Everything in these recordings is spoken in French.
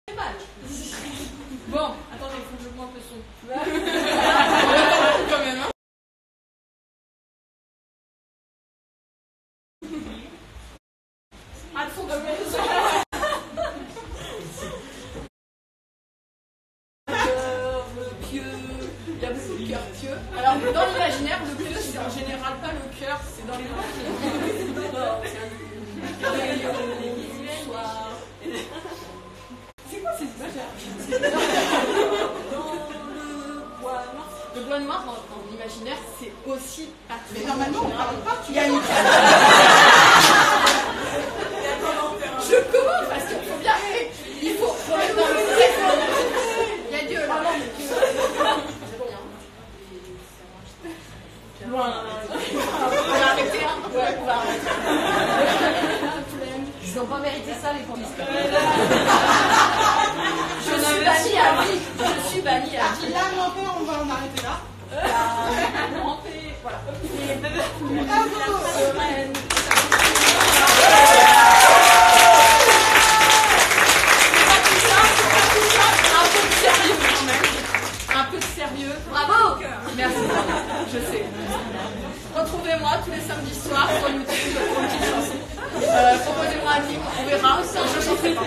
C'est mal. Bon, attendez, il faut que j'augmente le son. Quand même, hein. Ah, le son de le pieux, il y a beaucoup de cœurs pieux. Alors, dans l'imaginaire, le pieux, c'est en général pas le cœur, c'est dans les c'est quoi ces images? Le bois noir, dans l'imaginaire, c'est aussi pas très. Mais normalement, on parle pas. Il y a une Je commence parce qu'il faut bien. Il faut remettre dans le vrai. Il y a Dieu là. Loin. On va arrêter, hein. Ouais, on va arrêter. Ils n'ont pas mérité ça, les polices. Je suis bannie à vie. Je suis bannie à vie. Là, on va en arrêter là. Voilà. Un peu de sérieux. Bravo! Merci. Je sais. Retrouvez-moi tous les samedis soirs sur YouTube pour une petite chanson. Proposez-moi un livre, on verra. Je ne chanterai pas.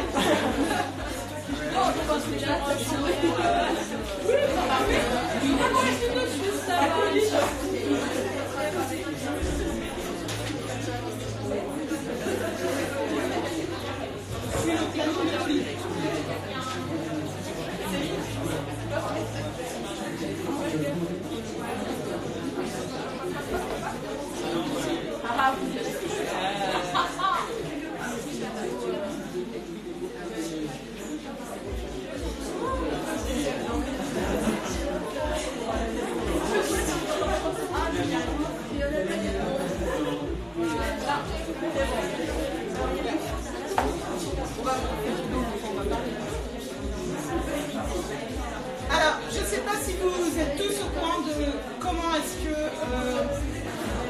Alors, je ne sais pas si vous êtes tous au courant de comment est-ce que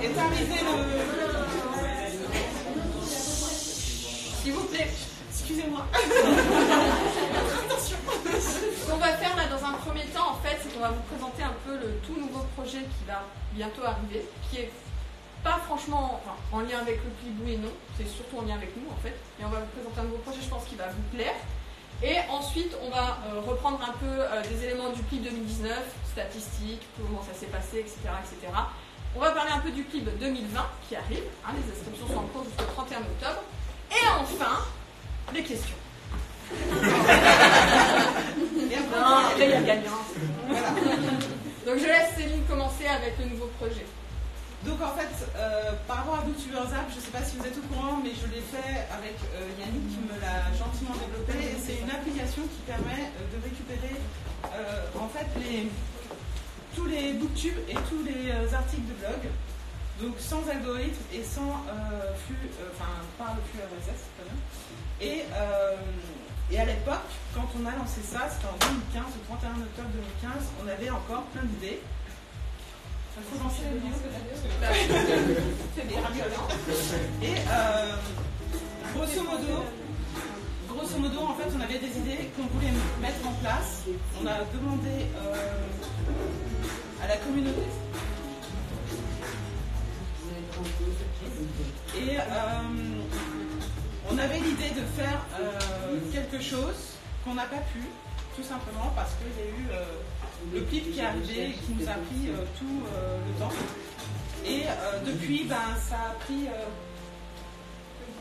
est arrivé le... S'il vous plaît. Excusez-moi. Attention. Ce qu'on va faire là dans un premier temps, en fait, c'est qu'on va vous présenter un peu le tout nouveau projet qui va bientôt arriver, qui est pas franchement en lien avec le pli oui et non, c'est surtout en lien avec nous en fait, mais on va vous présenter un nouveau projet, je pense, qui va vous plaire. Et ensuite, on va reprendre un peu des éléments du PLIB 2019, statistiques, comment ça s'est passé, etc., etc. On va parler un peu du PLIB 2020 qui arrive, hein, les inscriptions sont en cours jusqu'au 31 octobre. Et enfin, les questions. Après, il y a gagnant. Voilà. Donc je laisse Céline commencer avec le nouveau projet. Donc en fait, par rapport à Booktubers App, je ne sais pas si vous êtes au courant, mais je l'ai fait avec Yannick qui me l'a gentiment développé. Et c'est une application qui permet de récupérer en fait tous les booktubes et tous les articles de blog, donc sans algorithme et sans flux, par le flux RSS, très bien. Et à l'époque, quand on a lancé ça, c'était en 2015, le 31 octobre 2015, on avait encore plein d'idées. Il faut lancer la vidéo peut-être. C'est bien. Et grosso modo, en fait, on avait des idées qu'on voulait mettre en place. On a demandé à la communauté. Et on avait l'idée de faire quelque chose qu'on n'a pas pu, tout simplement parce qu'il y a eu le clip qui est arrivé et qui nous a pris tout le temps. Et depuis, ça a pris...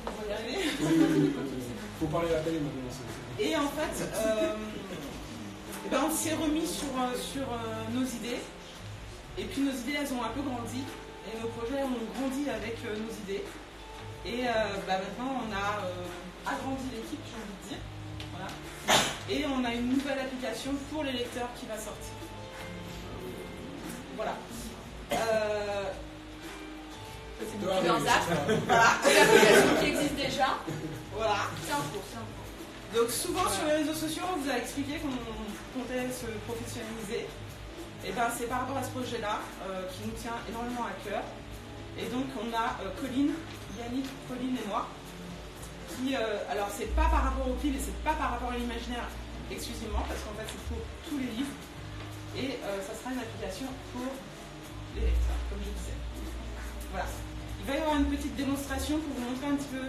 on va y arriver. Faut parler à la télé maintenant. Et en fait, on s'est remis sur nos idées. Et puis nos idées, elles ont un peu grandi. Et nos projets ont grandi avec nos idées. Et maintenant, on a agrandi l'équipe, j'ai envie de dire. Voilà. Et on a une nouvelle application pour les lecteurs qui va sortir. Voilà. C'est Booktubers App. Voilà. C'est l'application qui existe déjà. Voilà. C'est en cours, c'est en cours. Donc souvent sur les réseaux sociaux, on vous a expliqué qu'on comptait se professionnaliser. Et c'est par rapport à ce projet-là qui nous tient énormément à cœur. Et donc on a Colline, Yannick, Colline et moi qui, alors c'est pas par rapport au pile et c'est pas par rapport à l'imaginaire exclusivement, parce qu'en fait c'est pour tous les livres, et ça sera une application pour les lecteurs, comme je disais. Voilà. Il va y avoir une petite démonstration pour vous montrer un petit peu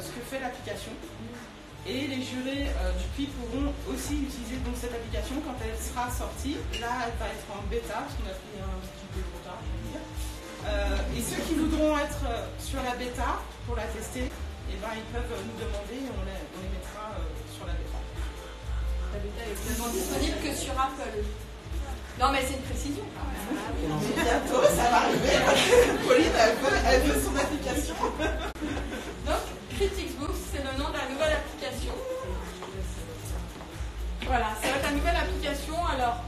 ce que fait l'application. Et les jurés du PLI pourront aussi utiliser donc, cette application quand elle sera sortie. Là, elle va être en bêta, parce qu'on a pris un petit peu de retard, je veux dire. Et ceux qui voudront être sur la bêta pour la tester, eh ben, ils peuvent nous demander et on les mettra sur la bêta. La bêta est seulement disponible que sur Apple. Non, mais c'est une précision. Bientôt, ça va arriver. Pauline, elle veut son application. Donc, Critics Books, c'est le nom de la nouvelle application. Voilà, ça va être la nouvelle application. Alors,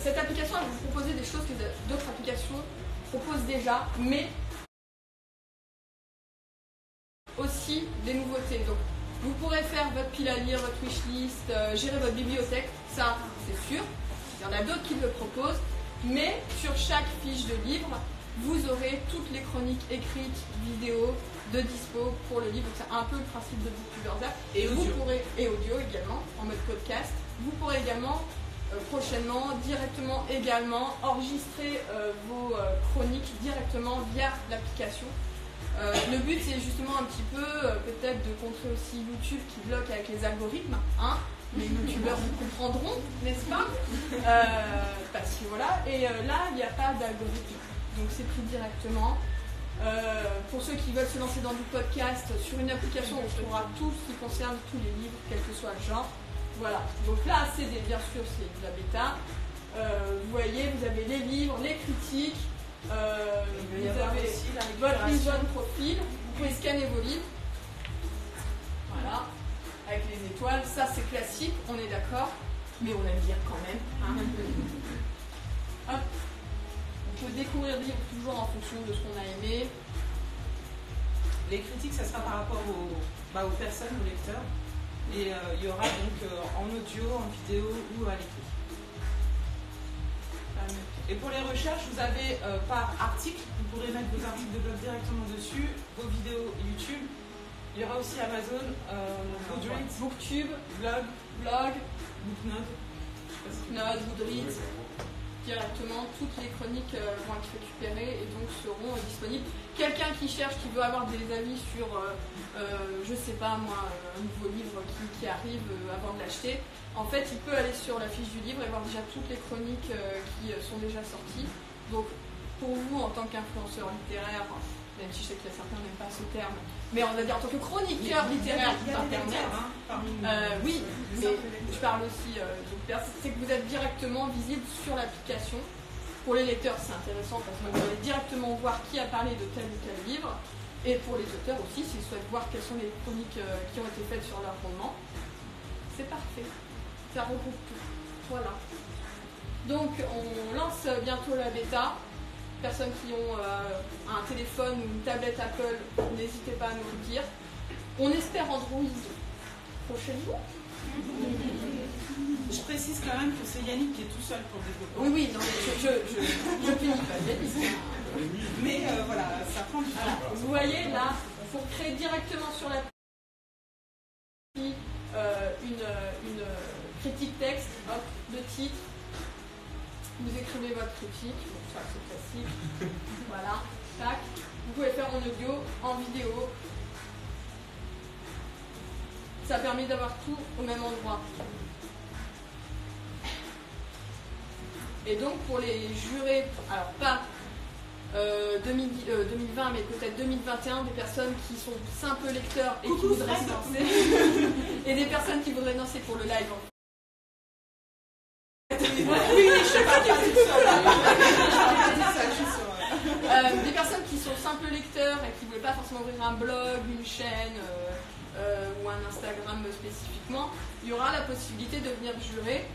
cette application, elle va vous proposer des choses que d'autres applications proposent déjà, mais aussi des nouveautés. Donc, vous pourrez faire votre pile à lire, votre wishlist, gérer votre bibliothèque, ça, c'est sûr. Il y en a d'autres qui le proposent, mais sur chaque fiche de livre, vous aurez toutes les chroniques écrites, vidéo, de dispo pour le livre. C'est un peu le principe de Booktubers App. Et audio. Et audio également, en mode podcast. Vous pourrez également, prochainement, directement également, enregistrer vos chroniques directement via l'application. Le but, c'est justement un petit peu, peut-être, de contrer aussi YouTube qui bloque avec les algorithmes. Hein. Les youtubeurs vous comprendront, n'est-ce pas? Parce que voilà, et là, il n'y a pas d'algorithme. Donc c'est pris directement. Pour ceux qui veulent se lancer dans du podcast, sur une application, on trouvera tout ce qui concerne tous les livres, quel que soit le genre. Voilà. Donc là, c'est bien sûr, c'est de la bêta. Vous voyez, vous avez les livres, les critiques. Vous avez aussi votre vision de profil. Vous pouvez scanner vos livres. Voilà. Avec les étoiles, ça c'est classique, on est d'accord, mais on aime bien quand même. Hein. Hop. On peut découvrir le livre toujours en fonction de ce qu'on a aimé. Les critiques, ça sera par rapport aux personnes, aux lecteurs. Et il y aura donc en audio, en vidéo ou à l'écrit. Et pour les recherches, vous avez par article, vous pourrez mettre vos articles de blog directement dessus, vos vidéos YouTube. Il y aura aussi Amazon, Goodreads, Booktube, Blog, Booknode, Goodreads. Directement, toutes les chroniques vont être récupérées et donc seront disponibles. Quelqu'un qui cherche, qui veut avoir des avis sur, je sais pas moi, un nouveau livre qui arrive avant de l'acheter, en fait, il peut aller sur la fiche du livre et voir déjà toutes les chroniques qui sont déjà sorties. Donc, pour vous, en tant qu'influenceur littéraire, même si je sais qu'il y a certains qui n'aiment pas ce terme, mais on va dire en tant que chroniqueur littéraire d'Internet, oui, mais je parle aussi c'est que vous êtes directement visible sur l'application. Pour les lecteurs, c'est intéressant parce que vous allez directement voir qui a parlé de tel ou tel livre, et pour les auteurs aussi, s'ils souhaitent voir quelles sont les chroniques qui ont été faites sur leur roman. C'est parfait, ça regroupe tout. Voilà. Donc, on lance bientôt la bêta. Personnes qui ont un téléphone ou une tablette Apple, n'hésitez pas à nous le dire. On espère Android prochainement. Je précise quand même que c'est Yannick qui est tout seul pour le développer. Oui, non, je punis pas Yannick. Mais voilà, ça prend du temps. Voilà. Vous voyez là, pour créer directement sur l'appli une critique texte, hop, de titre. Vous écrivez votre critique, donc ça c'est classique, voilà, tac. Vous pouvez faire en audio, en vidéo. Ça permet d'avoir tout au même endroit. Et donc pour les jurés, alors pas 2020 mais peut-être 2021, des personnes qui sont simples lecteurs et qui voudraient se lancer, et des personnes qui voudraient lancer pour le live. Oui, je sais pas, des personnes qui sont simples lecteurs et qui ne voulaient pas forcément ouvrir un blog, une chaîne ou un Instagram spécifiquement, il y aura la possibilité de venir jurer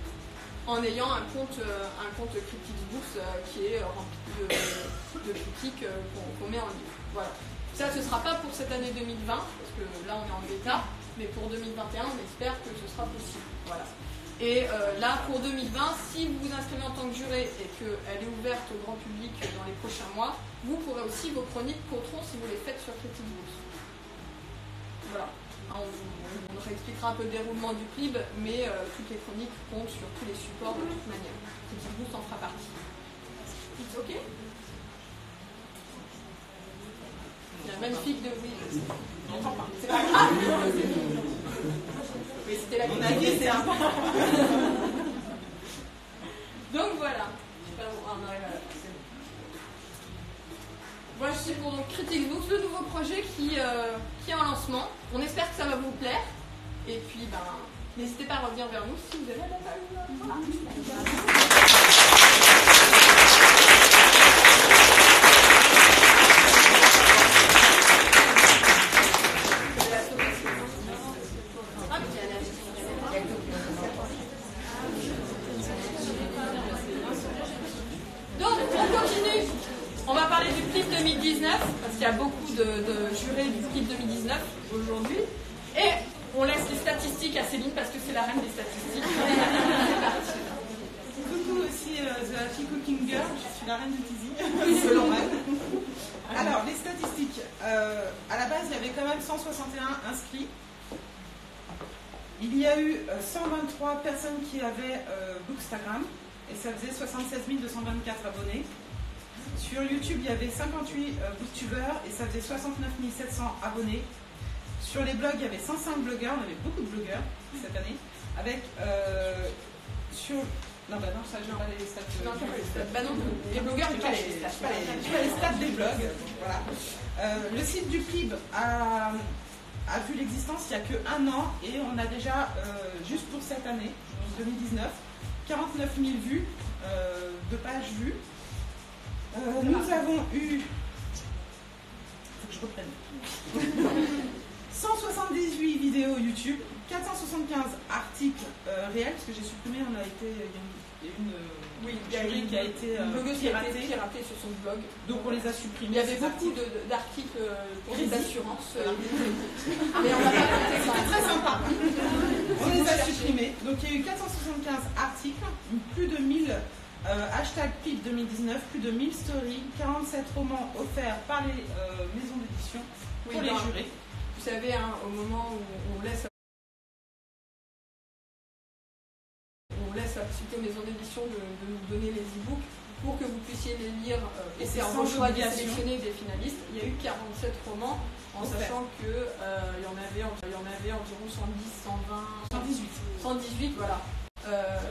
en ayant un compte Critics Books qui est rempli de critiques qu'on met en ligne. Voilà. Ça, ce ne sera pas pour cette année 2020, parce que là on est en bêta, mais pour 2021, on espère que ce sera possible. Voilà. Et là, pour 2020, si vous vous inscrivez en tant que juré et qu'elle est ouverte au grand public dans les prochains mois, vous pourrez aussi vos chroniques compteront si vous les faites sur Critics Books. Voilà. On réexpliquera un peu le déroulement du PLIB, mais toutes les chroniques comptent sur tous les supports de toute manière. Petit Boost en fera partie. Ok. Il y a une magnifique de oui. C'est pas grave. Oui, c'était la critique, c'est important. Donc voilà. On arrive à la fin. Voici pour donc Critics Books, le nouveau projet qui est en lancement. On espère que ça va vous plaire. Et puis, n'hésitez pas à revenir vers nous si vous avez la balle. Voilà. Donc, on continue. On va parler du PLIB 2019, parce qu'il y a beaucoup de jurés du PLIB 2019 aujourd'hui. Et on laisse les statistiques à Céline, parce que c'est la reine des statistiques. Coucou aussi The Happy Cooking Girl, je suis la reine de Tizi, selon elle. Alors, les statistiques. À la base, il y avait quand même 161 inscrits. Il y a eu 123 personnes qui avaient Bookstagram, et ça faisait 76 224 abonnés. Sur YouTube, il y avait 58 booktubers et ça faisait 69 700 abonnés. Sur les blogs, il y avait 105 blogueurs, on avait beaucoup de blogueurs cette année. Avec sur. Non, ça, je n'ai pas les stats. Non, pas les stats. Non, les blogueurs, j'ai pas les stats. J'ai pas les stats des blogs. Voilà. Le site du PLIB a vu l'existence il n'y a que 1 an et on a déjà, juste pour cette année, 2019, 49 000 vues, de pages vues. Nous avons eu, faut que je reprenne, 178 vidéos YouTube, 475 articles réels, parce que j'ai supprimé, il y a une qui a été piratée sur son blog. Donc on les a supprimés. Il y avait beaucoup d'articles pour les assurances. Mais on l'a pas fait. C'était très sympa. On les a supprimés. Donc il y a eu 475 articles, plus de 1000 hashtag PLIB 2019, plus de 1000 stories, 47 romans offerts par les maisons d'édition pour les jurés. Vous savez, au moment où on laisse la possibilité aux maisons d'édition de nous donner les e-books pour que vous puissiez les lire et c'est en choix de sélectionner des finalistes. Il y a eu 47 romans en sachant qu'il y en avait environ 110, 120, 118 voilà.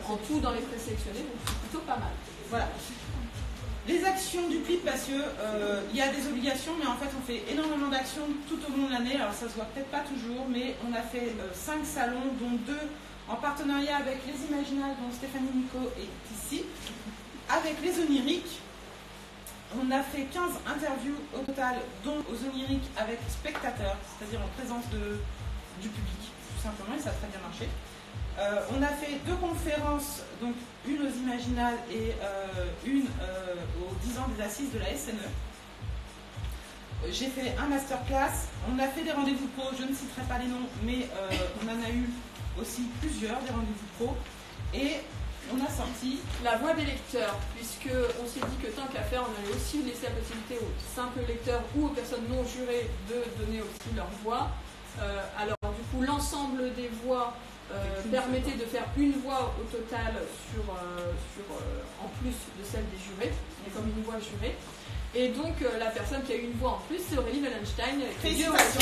En tout dans les présélectionnés, donc c'est plutôt pas mal. Voilà. Les actions du PLIB, parce que il y a des obligations, mais en fait on fait énormément d'actions tout au long de l'année. Alors ça se voit peut-être pas toujours, mais on a fait 5 salons, dont 2 en partenariat avec les Imaginales, dont Stéphanie Nico est ici, avec les Oniriques. On a fait 15 interviews au total, dont aux Oniriques avec spectateurs, c'est-à-dire en présence du public, tout simplement, et ça a très bien marché. On a fait 2 conférences, donc une aux Imaginales et une aux 10 ans des assises de la SNE. J'ai fait un masterclass, on a fait des rendez-vous pro, je ne citerai pas les noms, mais on en a eu aussi plusieurs, des rendez-vous pro, et on a sorti la voix des lecteurs, puisqu'on s'est dit que tant qu'à faire, on allait aussi laisser la possibilité aux simples lecteurs ou aux personnes non jurées de donner aussi leur voix. Alors du coup, l'ensemble des voix permettait de faire une voix au total en plus de celle des jurés, et comme une voix jurée. Et donc la personne qui a eu une voix en plus, c'est Aurélie Wallenstein. Félicitations.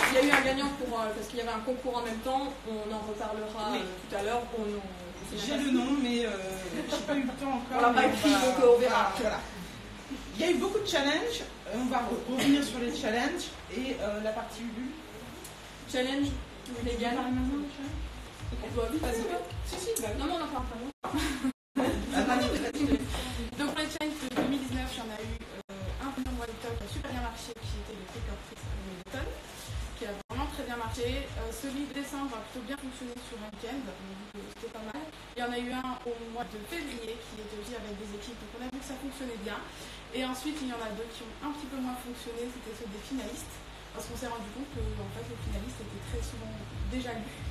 Il y a eu un gagnant parce qu'il y avait un concours en même temps, on en reparlera tout à l'heure. J'ai le nom, mais je n'ai pas eu le temps encore. On l'a pas écrit, donc on verra. Voilà. Il y a eu beaucoup de challenges, on va revenir sur les challenges et la partie Ulule. Challenge légal. On doit vite passer. Non, mais on en parle pas. Donc pour les challenges de 2019, j'en ai eu un premier mois d'octobre qui a super bien marché, qui était le Paper Prix d'automne, qui a vraiment très bien marché. Celui de décembre a plutôt bien fonctionné sur un week-end, donc c'était pas mal. Il y en a eu un au mois de février qui était aussi avec des équipes, donc on a vu que ça fonctionnait bien. Et ensuite il y en a 2 qui ont un petit peu moins fonctionné, c'était ceux des finalistes, parce qu'on s'est rendu compte que en fait, les finalistes étaient très souvent déjà lus.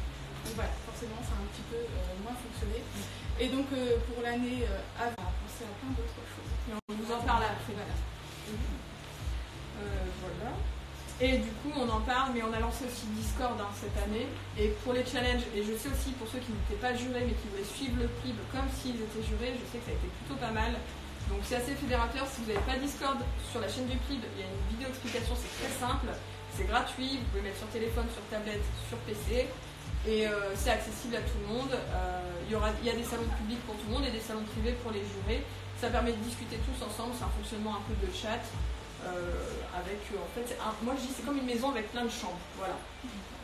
Donc voilà, forcément ça a un petit peu moins fonctionné. Et donc pour l'année à venir, on va penser à plein d'autres choses. Et on vous en parle après. Voilà. Voilà. Et du coup, on en parle, mais on a lancé aussi Discord cette année. Et pour les challenges, et je sais aussi pour ceux qui n'étaient pas jurés, mais qui voulaient suivre le PLIB comme s'ils étaient jurés, je sais que ça a été plutôt pas mal. Donc c'est assez fédérateur. Si vous n'avez pas Discord sur la chaîne du PLIB, il y a une vidéo explication, c'est très simple. C'est gratuit, vous pouvez mettre sur téléphone, sur tablette, sur PC. Et c'est accessible à tout le monde. Il y a des salons publics pour tout le monde et des salons privés pour les jurés. Ça permet de discuter tous ensemble, c'est un fonctionnement un peu de chat. Avec en fait, moi je dis c'est comme une maison avec plein de chambres, voilà.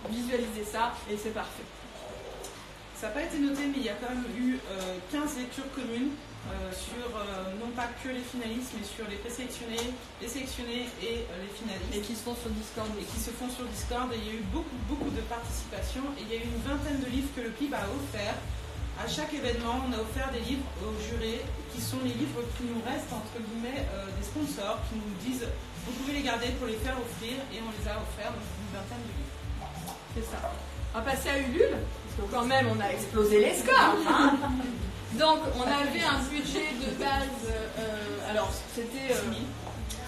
Visualisez ça et c'est parfait. Ça n'a pas été noté, mais il y a quand même eu 15 lectures communes sur non pas que les finalistes, mais sur les présélectionnés, les sélectionnés et les finalistes. Et qui se font sur Discord. Et qui se font sur Discord. Et il y a eu beaucoup de participation. Et il y a eu une vingtaine de livres que le PLIB a offert. À chaque événement, on a offert des livres aux jurés, qui sont les livres qui nous restent, entre guillemets, des sponsors, qui nous disent vous pouvez les garder pour les faire offrir, et on les a offerts, donc une vingtaine de livres. C'est ça. On va passer à Ulule, parce que quand même, on a explosé les scores. Hein. Donc, on avait un budget de base, alors c'était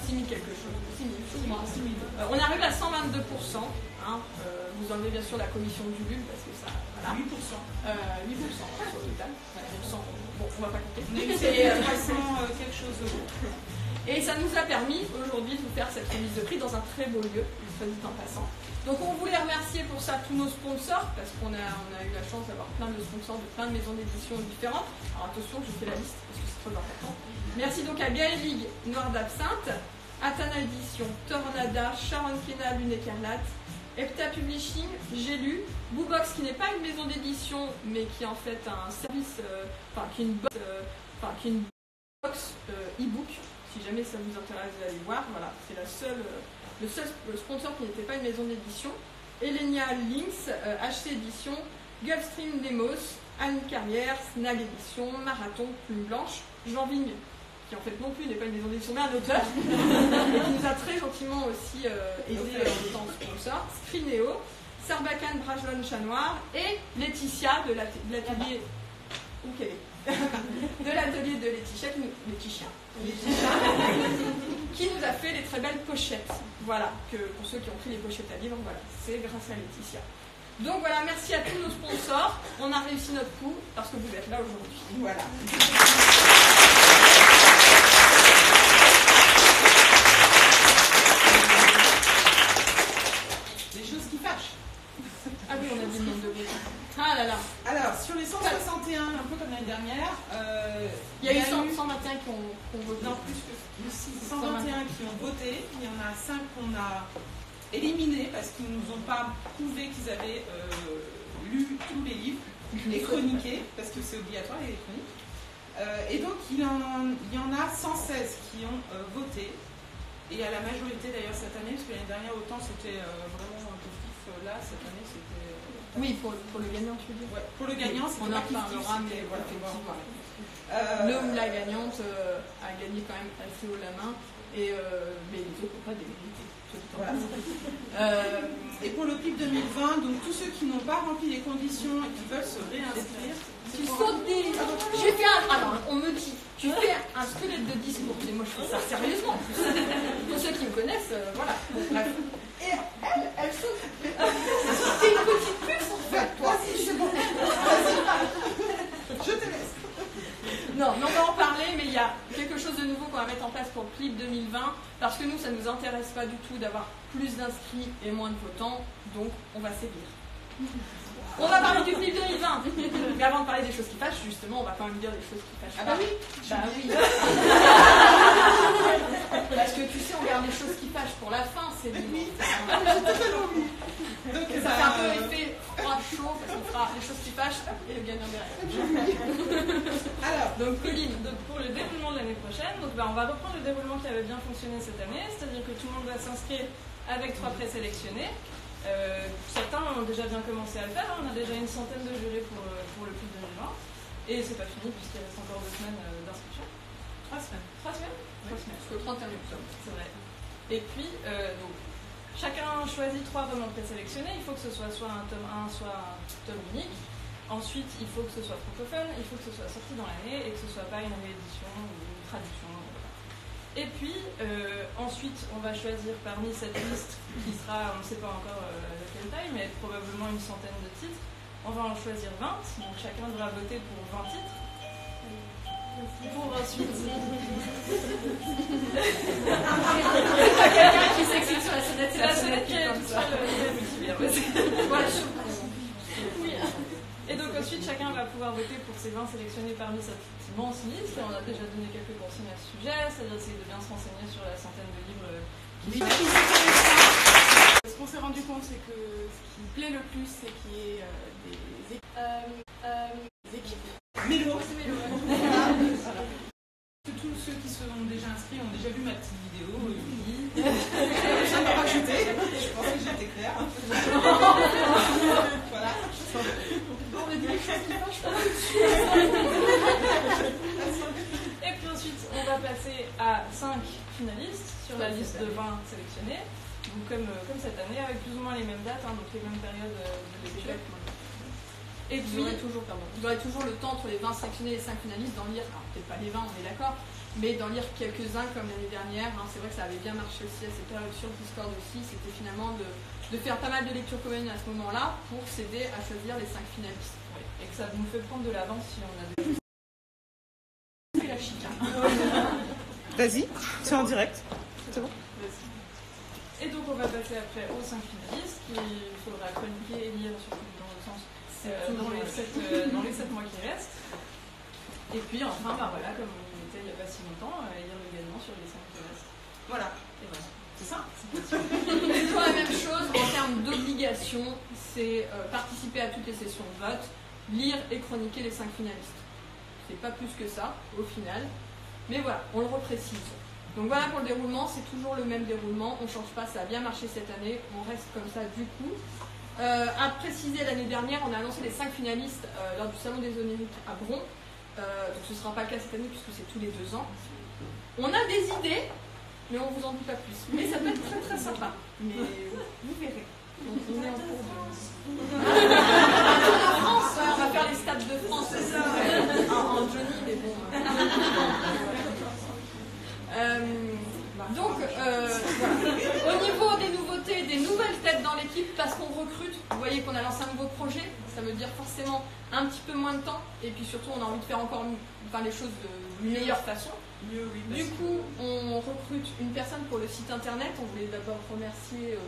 6 000 quelque chose. 6 000, je crois. 6 000. On arrive à 122%. Hein, vous enlevez bien sûr la commission d'Ulule, parce que ça. Voilà. 8%. 8% au total. Bon, on va pas compter. C'est 300 quelque chose d'euros. Et ça nous a permis aujourd'hui de vous faire cette remise de prix dans un très beau lieu, soit dit en passant. Donc on voulait remercier pour ça tous nos sponsors, parce qu'on a eu la chance d'avoir plein de sponsors de plein de maisons d'édition différentes. Alors attention, je fais la liste, parce que c'est très important. Merci donc à Gaëlig, Noir d'Absinthe, Atana Édition, Tornada, Sharon Kena, Lune Écarlate, Epta Publishing, J'ai lu, Boobox qui n'est pas une maison d'édition mais qui est en fait un service, qui est une box e-book, si jamais ça vous intéresse d'aller voir, voilà, c'est le seul sponsor qui n'était pas une maison d'édition. Elenia Lynx, HC Édition, Gulfstream Demos, Anne Carrière, Snag Édition, Marathon, Plume Blanche, Jean Vigne, qui en fait non plus n'est pas une maison d'édition mais un auteur, et qui nous a très gentiment aussi aidé en étant sponsor, Scrinéo, Sarbacane, Brajlon, Chat Noir, et Laetitia de l'atelier où qu'elle est de l'atelier de Laetitia qui nous a fait les très belles pochettes. Voilà, que pour ceux qui ont pris les pochettes à livres, voilà, c'est grâce à Laetitia. Donc voilà, merci à tous nos sponsors. On a réussi notre coup parce que vous êtes là aujourd'hui. Voilà. Des choses qui fâchent. Ah oui, on a dit le nombre de votants. Ah là là. Alors, sur les 161, un peu comme l'année dernière, il y a eu 121 qui ont voté. Non, plus que 121 qui ont voté. Il y en a 5 qu'on a éliminés parce qu'ils ne nous ont pas prouvé qu'ils avaient lu tous les livres et chroniqués, parce que c'est obligatoire les chroniques. Et donc, il y en a 116 qui ont voté. Et à la majorité d'ailleurs cette année, parce que l'année dernière, autant c'était vraiment un peu kiff. Là, cette année, c'était. Oui, pour le gagnant, tu veux dire. Ouais, pour le gagnant, c'est on en reparlera, mais voilà, effectivement. Le ou la gagnante a gagné quand même assez haut la main, et, mais les autres n'ont pas démérité. Voilà. Et pour le PLIB 2020, donc tous ceux qui n'ont pas rempli les conditions et qui veulent se réinscrire. Tu sautes des. J'ai fait un. Alors, on me dit, tu fais un squelette de discours. Et moi, je fais ça sérieusement. Pour ceux qui me connaissent, voilà. Bon, bref. Et elle saute. C'est une petite puce en fait, toi. C'est bon. Je te laisse. Non, mais on va en parler, mais il y a quelque chose de nouveau qu'on va mettre en place pour le PLIB 2020, parce que nous, ça ne nous intéresse pas du tout d'avoir plus d'inscrits et moins de votants, donc on va sévir. On va parler du PLIB 2020, mais avant de parler des choses qui fâchent, justement, on va quand même dire des choses qui fâchent. Ah bah oui. Bah oui. Parce que tu sais, on garde les choses qui fâchent pour la fin, c'est oui. Donc ça fait un peu effet froid chaud, parce qu'on fera les choses qui fâchent et le gagnant derrière. Alors, donc Pauline, pour le déroulement de l'année prochaine, donc, on va reprendre le déroulement qui avait bien fonctionné cette année, c'est-à-dire que tout le monde va s'inscrire avec 3 présélectionnés. Certains ont déjà bien commencé à le faire, on a déjà une centaine de jurés pour le PLIB 2020, et c'est pas fini puisqu'il reste encore 2 semaines d'inscription. 3 semaines. 3 semaines. 3 semaines. Jusqu'au 31 octobre. C'est vrai. Et puis, donc, Chacun choisit 3 romans présélectionnés. Il faut que ce soit un tome 1, soit un tome unique. Ensuite, il faut que ce soit francophone, il faut que ce soit sorti dans l'année et que ce soit pas une réédition ou une traduction. Et puis, ensuite, on va choisir parmi cette liste qui sera, on ne sait pas encore de quelle taille, mais probablement une centaine de titres. On va en choisir 20, donc chacun devra voter pour 20 titres. Pour ensuite... Quelqu'un qui s'excite sur la sonnette, c'est la sonnette qui est toute seule. Et donc ensuite, chacun va pouvoir voter pour ces 20 sélectionnés parmi cette immense liste. Et on a déjà donné quelques consignes à ce sujet, c'est-à-dire essayer de bien se renseigner sur la centaine de livres qui sont... Ce qu'on s'est rendu compte, c'est que ce qui plaît le plus, c'est qu'il y ait des équipes. Mélo. C'est Mélo. Tous ceux qui sont déjà inscrits ont déjà vu ma petite vidéo. Ça m'a rajouté. Je pense que j'ai été claire. Voilà. Et puis ensuite, on va passer à 5 finalistes sur la liste de 20 sélectionnés. Donc comme cette année, avec plus ou moins les mêmes dates, donc les mêmes périodes de lecture. Et puis, vous aurez toujours le temps entre les 20 sélectionnés et les 5 finalistes d'en lire, alors peut-être pas les 20, on est d'accord, mais d'en lire quelques-uns comme l'année dernière. C'est vrai que ça avait bien marché aussi à cette période sur Discord aussi, c'était finalement de faire pas mal de lectures communes à ce moment-là pour s'aider à choisir les 5 finalistes. Oui. Et que ça nous fait prendre de l'avance si on a des... C'est la chicane. Vas-y, c'est en direct. C'est bon. Et donc on va passer après aux 5 finalistes qu'il faudra chroniquer et lire surtout dans le sens dans les 7 mois qui restent. Et puis enfin, voilà, comme on était il n'y a pas si longtemps, lire également sur les 5 qui restent. Voilà. Et voilà. C'est ça. C'est toujours la même chose en termes d'obligation, c'est participer à toutes les sessions de vote, lire et chroniquer les 5 finalistes. C'est pas plus que ça, au final. Mais voilà, on le reprécise. Donc voilà pour le déroulement, c'est toujours le même déroulement, on ne change pas, ça a bien marché cette année, on reste comme ça du coup. À préciser, l'année dernière, on a annoncé les 5 finalistes lors du Salon des Oniriques à Bron. Donc ce ne sera pas le cas cette année puisque c'est tous les 2 ans. On a des idées, mais on vous en dit pas plus. Mais ça peut être très très sympa. Mais vous verrez. Donc on est en cours de France, on va faire les stades de France, c'est ça. En Johnny, mais bon. Donc, voilà. Au niveau des nouveautés, des nouvelles têtes dans l'équipe, parce qu'on recrute, vous voyez qu'on a lancé un nouveau projet, ça veut dire forcément un petit peu moins de temps, et puis surtout on a envie de faire encore les choses de meilleure façon. Du coup, on recrute une personne pour le site internet. On voulait d'abord remercier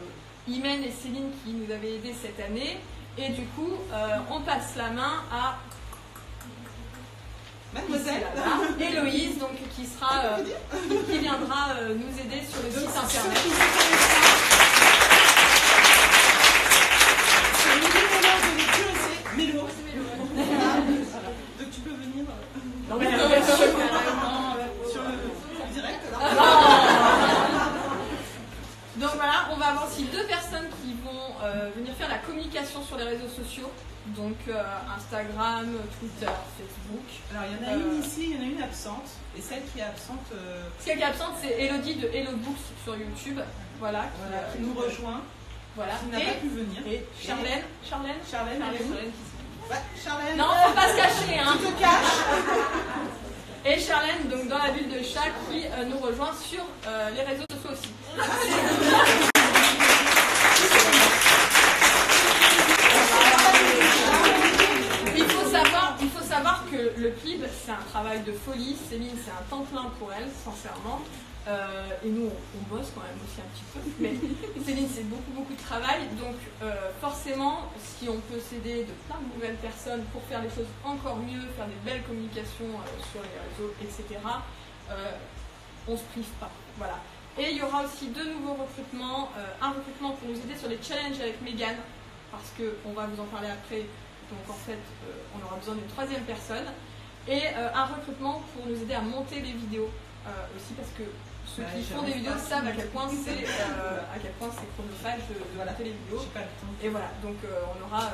Imen et Céline qui nous avaient aidés cette année, et du coup, on passe la main à Mademoiselle Héloïse, donc qui viendra nous aider sur le site internet. C'est le nouveau moment de lecture et c'est Mélo. Donc tu peux venir sur le direct alors. Donc voilà, on va avoir aussi 2 personnes qui vont venir faire la communication sur les réseaux sociaux. Donc Instagram, Twitter, Facebook. Alors il y en a une ici, il y en a une absente. Et celle qui est absente... Celle qui est absente, c'est Elodie de Hello Books sur YouTube. Voilà, qui nous rejoint. Voilà. Qui n'a pas pu venir. Et Charlène. Charlène, Charlène. Non, faut pas se cacher, hein. Tu te caches. Et Charlène, donc dans la ville de Chat, qui nous rejoint sur les réseaux sociaux aussi. Il faut savoir que le PLIB, c'est un travail de folie. Céline, c'est un temps plein pour elle, sincèrement. Et nous, on bosse quand même aussi un petit peu. Mais Céline, c'est beaucoup de travail. Donc, forcément, si on peut s'aider de plein de nouvelles personnes pour faire les choses encore mieux, faire des belles communications sur les réseaux, etc., on ne se prive pas. Voilà. Et il y aura aussi 2 nouveaux recrutements. Un recrutement pour nous aider sur les challenges avec Mégane, parce qu'on va vous en parler après. Donc en fait, on aura besoin d'une 3e personne. Et un recrutement pour nous aider à monter les vidéos aussi, parce que ceux qui font des vidéos savent à quel point c'est chronophage de monter les vidéos. Et voilà, donc on aura...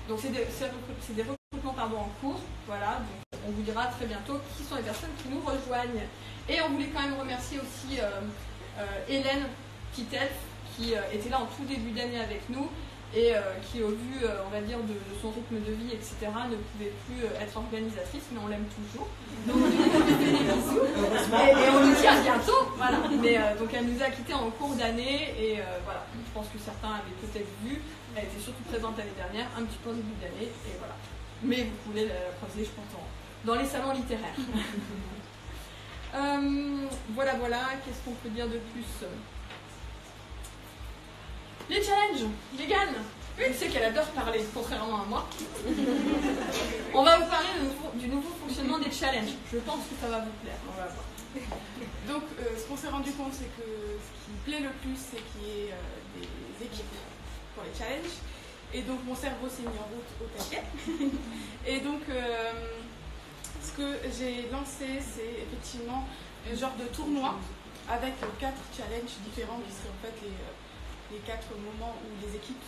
donc c'est des recrutements en cours. Voilà, donc on vous dira très bientôt qui sont les personnes qui nous rejoignent. Et on voulait quand même remercier aussi Hélène Kittel, qui était là en tout début d'année avec nous et qui, au vu, on va dire, de son rythme de vie, etc., ne pouvait plus être organisatrice, mais on l'aime toujours. Donc, on lui fait des bisous. Et on nous dit à bientôt. Voilà. Mais donc, elle nous a quittés en cours d'année et voilà. Je pense que certains avaient peut-être vu. Elle était surtout présente l'année dernière, un petit peu en début d'année, et voilà. Mais vous pouvez la croiser, je pense, dans les salons littéraires. Voilà, qu'est-ce qu'on peut dire de plus? Les challenges, Mégane. Je sais qu'elle adore parler, contrairement à moi. On va vous parler du nouveau fonctionnement des challenges. Je pense que ça va vous plaire. On va voir. Donc, ce qu'on s'est rendu compte, c'est que ce qui plaît le plus, c'est qu'il y ait des équipes pour les challenges. Et donc, mon cerveau s'est mis en route au taquet. Et donc, ce que j'ai lancé, c'est effectivement un genre de tournoi avec 4 challenges différents qui seraient en fait les 4 moments où les équipes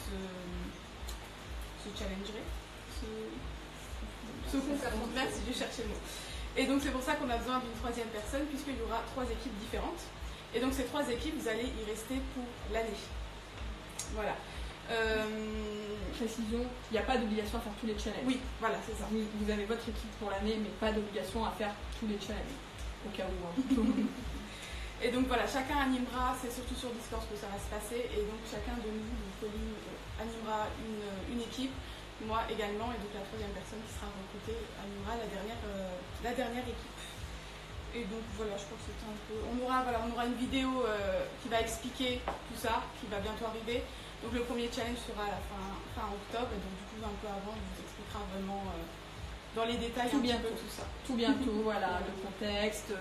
se challengeraient, se confrontent. Merci, je cherchais le mot. Et donc c'est pour ça qu'on a besoin d'une 3e personne, puisqu'il y aura 3 équipes différentes. Et donc ces 3 équipes, vous allez y rester pour l'année. Voilà. Précision, il n'y a pas d'obligation à faire tous les challenges. Oui, voilà, c'est ça. Vous avez votre équipe pour l'année, mais pas d'obligation à faire tous les challenges. Au cas où. Et donc voilà, chacun animera, c'est surtout sur Discord que ça va se passer, et donc chacun de nous, Pauline, animera une équipe, moi également, et donc la 3e personne qui sera recrutée animera la dernière équipe. Et donc voilà, je crois que c'était un peu... On aura une vidéo qui va expliquer tout ça, qui va bientôt arriver. Donc le premier challenge sera à la fin octobre, et donc du coup un peu avant, on vous expliquera vraiment... dans les détails, tout bientôt, tout ça. Tout bientôt, voilà, le contexte,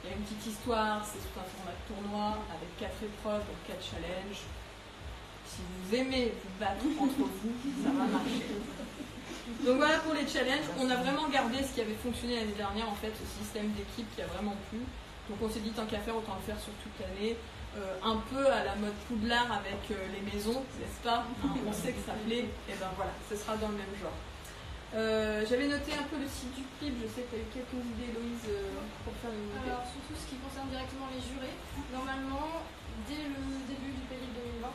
il y a une petite histoire, c'est tout un format de tournoi avec 4 épreuves, donc 4 challenges. Si vous aimez vous battre entre vous, ça va marcher. Donc voilà pour les challenges, on a vraiment gardé ce qui avait fonctionné l'année dernière, en fait, ce système d'équipe qui a vraiment plu. Donc on s'est dit, tant qu'à faire, autant le faire sur toute l'année. Un peu à la mode Poudlard avec les maisons, n'est-ce pas? On sait que ça plaît, et ben voilà, ce sera dans le même genre. J'avais noté un peu le site du PLIB, je sais que tu as eu quelques idées, Héloïse, pour faire une idée. Alors, surtout ce qui concerne directement les jurés, normalement, dès le début du PLIB 2020,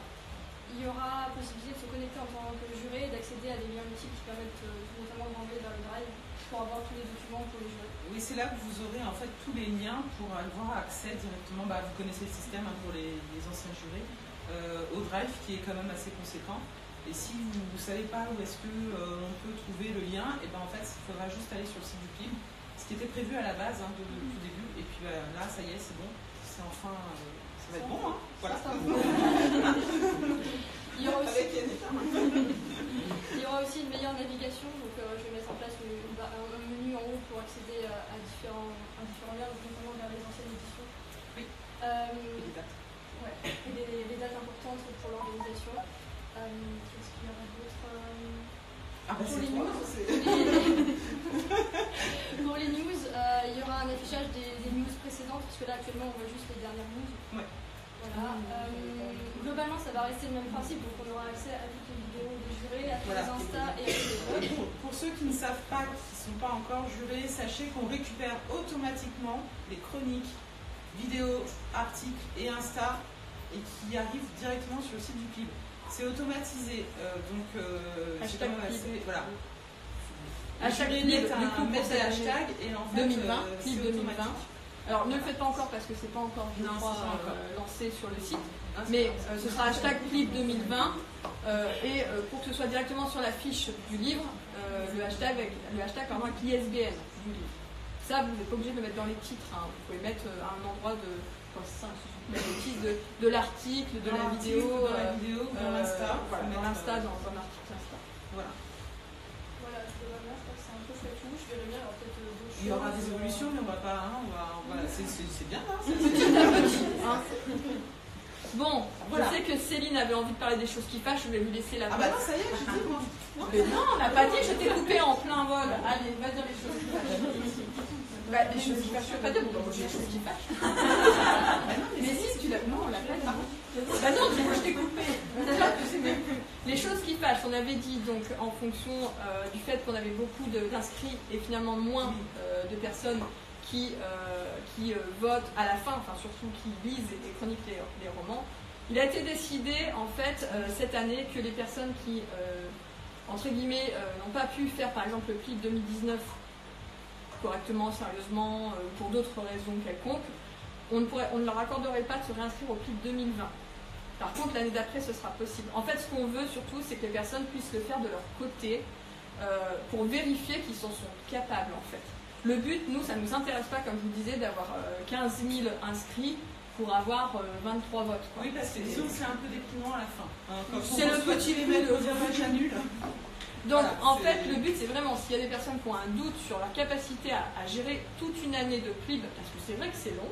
il y aura possibilité de se connecter en tant que juré et d'accéder à des liens multiples qui permettent notamment de renvoyer vers le Drive pour avoir tous les documents pour les jurés. Oui, c'est là que vous aurez en fait tous les liens pour avoir accès directement, vous connaissez le système pour les anciens jurés, au Drive qui est quand même assez conséquent. Et si vous ne savez pas où est-ce qu'on peut trouver le lien, et ben en fait, il faudra juste aller sur le site du PLIB, ce qui était prévu à la base de tout début. Et puis là, ça y est, c'est bon. C'est enfin... ça va être bon, hein. Voilà. Il y aura aussi une meilleure navigation. Donc je vais mettre en place un menu en haut pour accéder à différents liens, notamment vers les anciennes éditions. Oui. Et les dates. Ouais. Et les dates importantes pour l'organisation. Qu'est-ce qu'il y aura d'autre pour les news, pour les news, il y aura un affichage des news précédentes, parce que là actuellement on voit juste les dernières news. Ouais. Voilà. Globalement ça va rester le même principe, donc on aura accès à toutes les vidéos des jurés, à tous les Insta et à tous les blogs. Pour ceux qui ne savent pas, qui ne sont pas encore jurés, sachez qu'on récupère automatiquement les chroniques, vidéos, articles et Insta et qui arrivent directement sur le site du PLIB. C'est automatisé, donc hashtag PLIB, voilà. Hashtag PLIB, du coup, mettre des hashtags et en fait 2020, PLIB 2020. Alors ne le faites pas encore parce que c'est pas encore, je crois, lancé sur le site, mais ce sera hashtag PLIB 2020 et pour que ce soit directement sur la fiche du livre, le hashtag avec l'ISBN du livre. Ça, vous n'êtes pas obligé de le mettre dans les titres, hein. Vous pouvez mettre à un endroit de l'article, de la vidéo, dans l'Insta. Voilà, dans l'Insta, dans un article Insta. Voilà. Voilà, globalement, je crois que c'est un peu fait tout. Je verrai bien, alors peut-être d'autres choses. Il y aura des évolutions, mais on va pas. C'est bien, hein, petit à petit. Hein. Bon, voilà. Je sais que Céline avait envie de parler des choses qui fâchent, je vais lui laisser la place. Ah bah non, ça y est, j'ai dit moi. Mais non, on n'a pas dit, je t'ai coupé en plein vol. Allez, va dire les choses qui fâchent. Les choses qui fâchent, je ne peux pas dire, les choses qui fâchent. Mais si, tu l'as. Non, on l'a pas dit. Bah non, je t'ai coupé. Les choses qui fâchent, on avait dit donc en fonction du fait qu'on avait beaucoup d'inscrits et finalement moins de personnes qui votent à la fin, enfin surtout qui lisent et chroniquent les romans, Il a été décidé en fait cette année que les personnes qui, entre guillemets, n'ont pas pu faire par exemple le PLIB 2019 correctement, sérieusement, pour d'autres raisons quelconques, on ne leur accorderait pas de se réinscrire au PLIB 2020. Par contre, l'année d'après, ce sera possible. En fait, ce qu'on veut surtout, c'est que les personnes puissent le faire de leur côté pour vérifier qu'ils s'en sont capables, en fait. Le but, nous, ça ne nous intéresse pas, comme je vous disais, d'avoir 15 000 inscrits pour avoir 23 votes. Quoi. Oui, parce que disons que c'est un peu déprimant à la fin. Hein, c'est le petit les mettre au virage à nul. Donc, voilà, en fait, le but, c'est vraiment, s'il y a des personnes qui ont un doute sur leur capacité à gérer toute une année de PLIB, parce que c'est vrai que c'est long,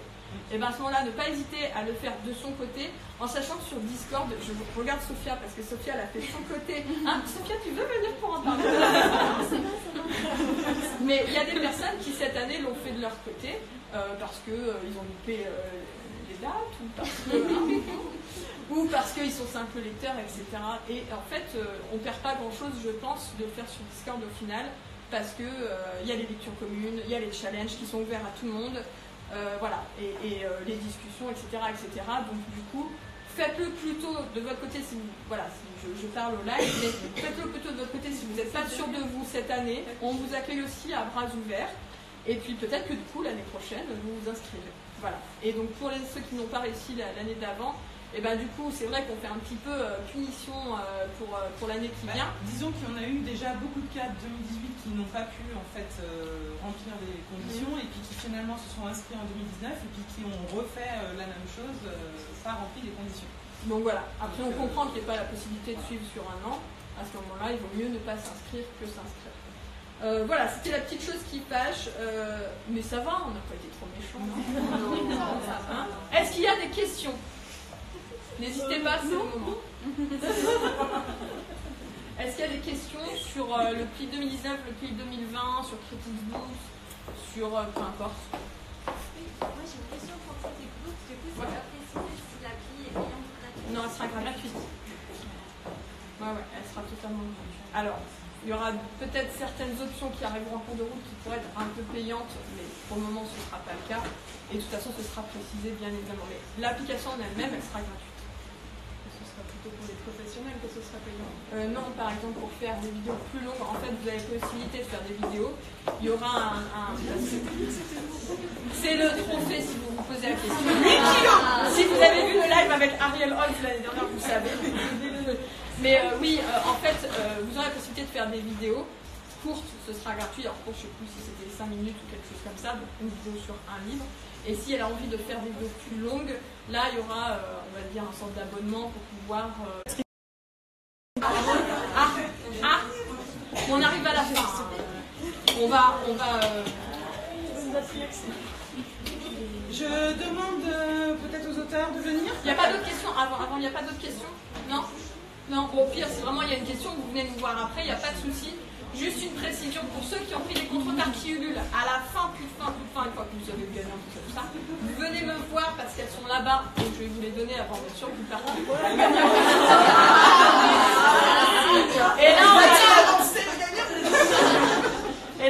et bien à ce moment-là, ne pas hésiter à le faire de son côté, en sachant que sur Discord, je regarde Sophia, parce que Sophia, elle a fait de son côté. Hein, Sophia, tu veux venir pour en parler? Mais il y a des personnes qui, cette année, l'ont fait de leur côté, parce qu'ils ont loupé les dates, ou parce qu'ils sont simples lecteurs, etc. Et en fait, on ne perd pas grand-chose, je pense, de le faire sur Discord au final, parce qu'il y a les lectures communes, il y a les challenges qui sont ouverts à tout le monde, voilà, et les discussions, etc., etc. Donc du coup, faites-le plutôt de votre côté, si vous, voilà, si je parle au live, mais faites-le plutôt de votre côté si vous n'êtes pas sûr de vous cette année. On vous accueille aussi à bras ouverts, et puis peut-être que du coup, l'année prochaine, vous vous inscrivez. Voilà. Et donc pour ceux qui n'ont pas réussi l'année d'avant, et ben du coup, c'est vrai qu'on fait un petit peu punition pour l'année qui vient. Disons qu'il y en a eu déjà beaucoup de cas de 2018 qui n'ont pas pu en fait remplir les conditions et puis qui finalement se sont inscrits en 2019 et puis qui ont refait la même chose, pas rempli les conditions. Donc voilà. Après, on comprend qu'il n'y ait pas la possibilité de suivre sur un an. À ce moment-là, il vaut mieux ne pas s'inscrire que s'inscrire. Voilà, c'était la petite chose qui fâche, mais ça va, on n'a pas été trop méchants. Hein. Est-ce qu'il y a des questions? N'hésitez pas, c'est le moment. Est-ce qu'il y a des questions sur le PLIB 2019, le PLIB 2020, sur Critique Books, sur peu importe? Oui, moi j'ai une question pour Critique Books, du coup c'est pas précisé si l'appli est payante ou gratuite. Non, elle sera gratuite. Ouais, elle sera totalement gratuite. Alors, il y aura peut-être certaines options qui arriveront en cours de route qui pourraient être un peu payantes, mais pour le moment ce ne sera pas le cas. Et de toute façon, ce sera précisé bien évidemment. Mais l'application en elle-même, elle sera gratuite. Ce sera plutôt pour les professionnels que ce sera payant. Non, par exemple, pour faire des vidéos plus longues, en fait, vous avez possibilité de faire des vidéos. Il y aura c'est le trophée si vous vous posez la question. Si vous avez vu le live avec Ariel Holz l'année dernière, vous savez. Mais oui, en fait, vous aurez la possibilité de faire des vidéos courtes, ce sera gratuit. Alors, je ne sais plus si c'était 5 minutes ou quelque chose comme ça, donc une vidéo sur un livre. Et si elle a envie de faire des vidéos plus longues, là, il y aura, on va dire, un sorte d'abonnement pour pouvoir... on arrive à la fin. On va Je demande peut-être aux auteurs de venir. Il n'y a pas d'autres questions avant, il n'y a pas d'autres questions? Non? Non, au pire, si vraiment il y a une question, vous venez nous voir après, il n'y a pas de souci. Juste une précision pour ceux qui ont pris des contreparties Ulule, à la fin, toute fin, une fois que vous avez le gagnant, tout ça, vous venez me voir parce qu'elles sont là-bas et je vais vous les donner avant d'être sûr que vous partez. Et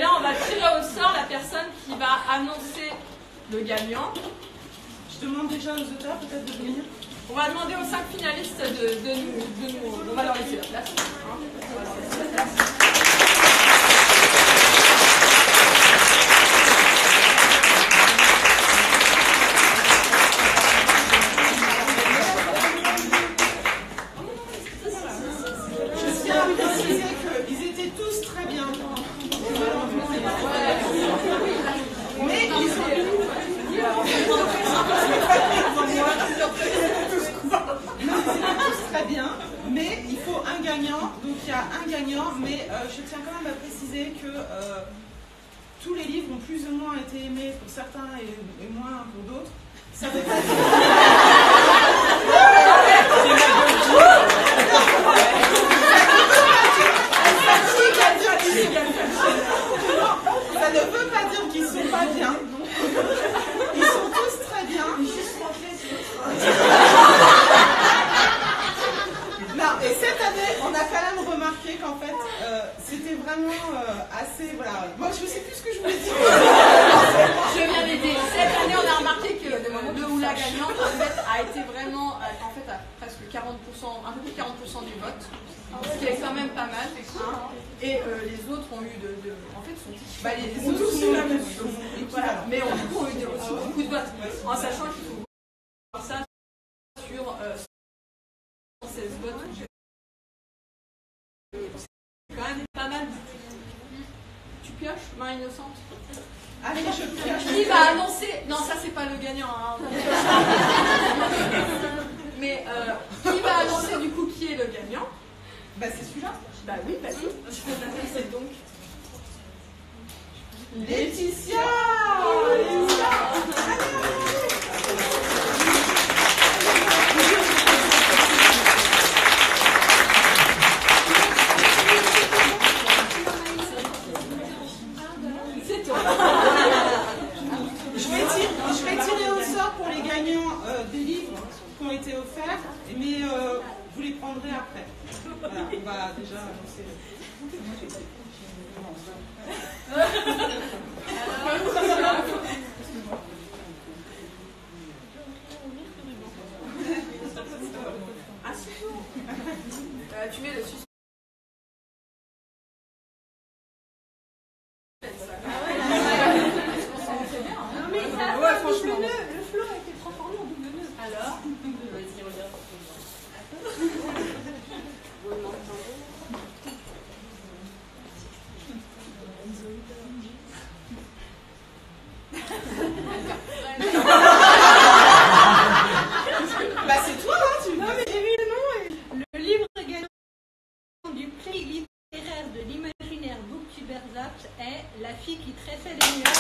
là, on va tirer au sort la personne qui va annoncer le gagnant. Je demande déjà aux auteurs peut-être de venir. On va demander aux 5 finalistes de nous... On va leur laisser la place. On va leur laisser la place. Je tiens à préciser qu'ils étaient tous très bien. Mais ils sont tous très bien, mais il faut un gagnant, donc il y a un gagnant, mais je tiens quand même à préciser que tous les livres ont plus ou moins été aimés pour certains et moins pour d'autres. Ça veut pas dire... Ça ne veut pas dire qu'ils sont pas bien. Ils sont tous très bien. Non, et cette année, on a quand même remarqué qu'en fait, c'était vraiment assez... Voilà. Moi, je ne sais plus ce que je voulais dire. Je viens d'aider. Cette année, on a remarqué que le ou la gagnante 40%, un peu plus de 40% du vote, ce qui est quand même pas mal. Et les autres ont eu en fait, les autres tous eu la même chose. Voilà, mais du coup, ont eu aussi beaucoup de votes, en sachant qu'il faut voir ça sur 16 votes. C'est quand même pas mal. Tu pioches, main innocente? Allez, je pioche. Qui va annoncer? Non, ça c'est pas le gagnant. Hein. Mais qui va annoncer du coup qui est le gagnant? Bah c'est celui-là. Bah oui, vas-y. C'est donc Laetitia. c'est toi. Je vais tirer au sort pour les gagnants des livres qui ont été offerts, mais vous les prendrez après. Voilà, on va déjà annoncer. Ah, c'est bon. Tu mets le suspense. Ouais, franchement. Le flow a été transformé en double nœud. Alors, vas-y, regarde. Bah c'est toi, hein, tu. Non mais j'ai vu le nom. Le livre gagnant du prix littéraire de l'imaginaire Booktubers Apps est La fille qui tressait les nuages.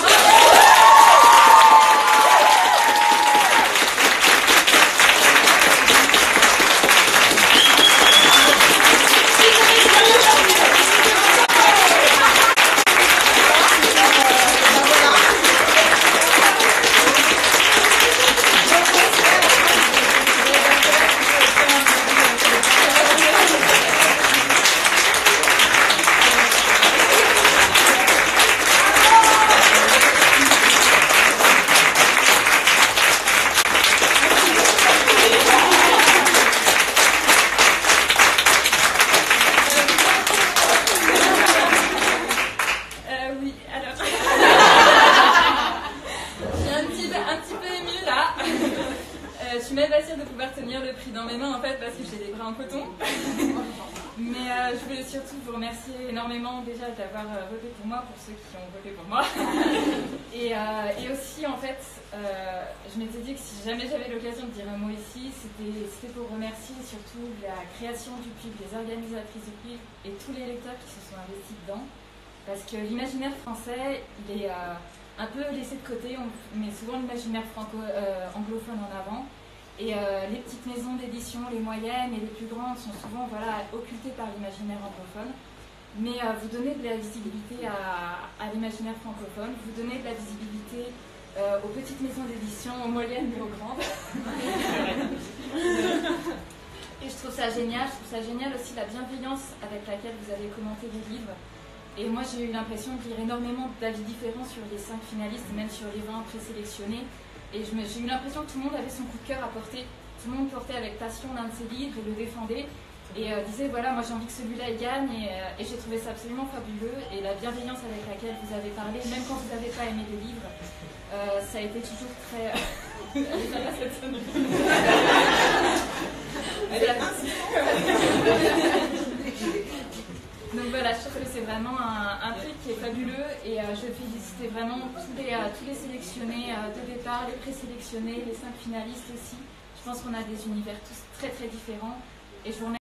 Je voulais surtout vous remercier énormément déjà d'avoir voté pour moi, pour ceux qui ont voté pour moi. et aussi, en fait, je m'étais dit que si jamais j'avais l'occasion de dire un mot ici, c'était pour remercier surtout la création du PIB, les organisatrices du PIB et tous les lecteurs qui se sont investis dedans. Parce que l'imaginaire français, il est un peu laissé de côté, on met souvent l'imaginaire anglophone en avant. Et les petites maisons d'édition, les moyennes et les plus grandes sont souvent occultées par l'imaginaire anglophone. Mais vous donnez de la visibilité à l'imaginaire francophone, vous donnez de la visibilité aux petites maisons d'édition, aux moyennes et aux grandes. Et je trouve ça génial. Je trouve ça génial aussi la bienveillance avec laquelle vous avez commenté les livres. Et moi j'ai eu l'impression de lire énormément d'avis différents sur les 5 finalistes, même sur les 20 présélectionnés. Et j'ai eu l'impression que tout le monde avait son coup de cœur à porter. Tout le monde portait avec passion l'un de ses livres et le défendait. Et disait voilà, moi j'ai envie que celui-là il gagne. Et j'ai trouvé ça absolument fabuleux. Et la bienveillance avec laquelle vous avez parlé, même quand vous n'avez pas aimé le livre, ça a été toujours très. Donc voilà, je trouve que c'est vraiment un truc qui est fabuleux et je félicite vraiment tous les sélectionnés de départ, les présélectionnés, les 5 finalistes aussi. Je pense qu'on a des univers tous très très différents et je vous remercie.